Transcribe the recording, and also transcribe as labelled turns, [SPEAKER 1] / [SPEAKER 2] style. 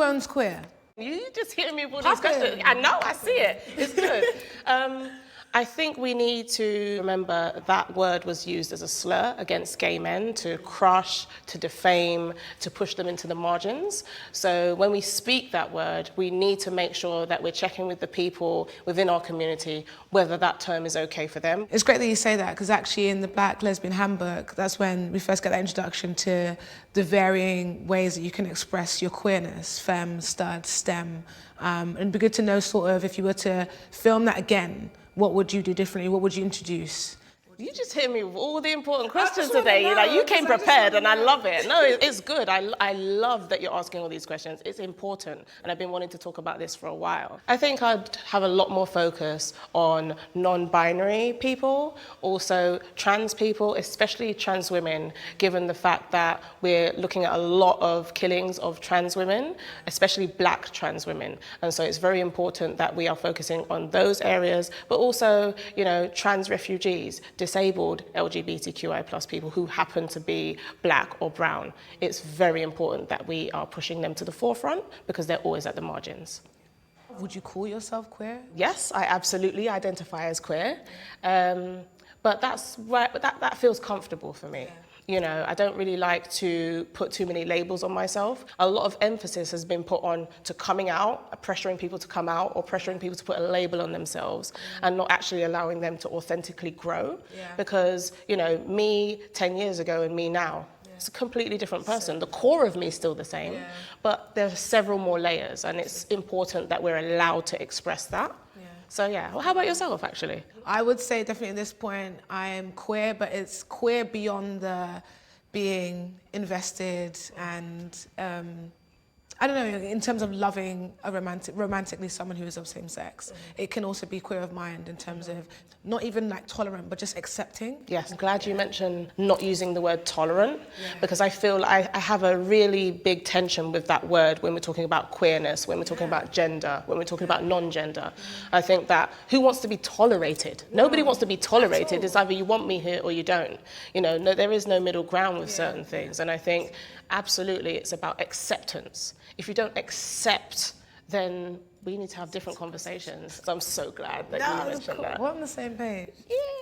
[SPEAKER 1] owns queer?
[SPEAKER 2] You just hitting me with all these questions. I know, I see it. It's good. I think we need to remember that word was used as a slur against gay men to crush, to defame, to push them into the margins. So when we speak that word, we need to make sure that we're checking with the people within our community whether that term is okay for them.
[SPEAKER 1] It's great that you say that, because actually in the Black Lesbian Handbook, that's when we first get that introduction to the varying ways that you can express your queerness, femme, stud, stem. And it'd be good to know sort of, if you were to film that again, what would you do differently? What would you introduce?
[SPEAKER 2] You just hit me with all the important questions today. You came prepared, and I love it. No, it's good. I love that you're asking all these questions. It's important, and I've been wanting to talk about this for a while. I think I'd have a lot more focus on non-binary people, also trans people, especially trans women, given the fact that we're looking at a lot of killings of trans women, especially Black trans women. And so it's very important that we are focusing on those areas, but also, trans refugees, disabled LGBTQI+ people who happen to be Black or brown. It's very important that we are pushing them to the forefront because they're always at the margins.
[SPEAKER 1] Would you call yourself queer?
[SPEAKER 2] Yes, I absolutely identify as queer, but that feels comfortable for me. I don't really like to put too many labels on myself. A lot of emphasis has been put on to coming out, pressuring people to come out, or pressuring people to put a label on themselves, and not actually allowing them to authentically grow. Because, me 10 years ago and me now, it's a completely different person. The core of me is still the same, but there are several more layers, and it's important that we're allowed to express that. So well, how about yourself, actually?
[SPEAKER 1] I would say definitely at this point I am queer, but it's queer beyond the being invested and I don't know, in terms of loving romantically someone who is of same sex. It can also be queer of mind in terms of not even like tolerant, but just accepting.
[SPEAKER 2] Yes, I'm glad you mentioned not using the word tolerant, because I feel I have a really big tension with that word when we're talking about queerness, when we're talking about gender, when we're talking about non-gender. I think that who wants to be tolerated? Nobody wants to be tolerated. It's either you want me here or you don't. No, there is no middle ground with certain things. And I think absolutely it's about acceptance. If you don't accept, then we need to have different conversations. So I'm so glad that you mentioned that.
[SPEAKER 1] We're on the same page.
[SPEAKER 2] Yeah.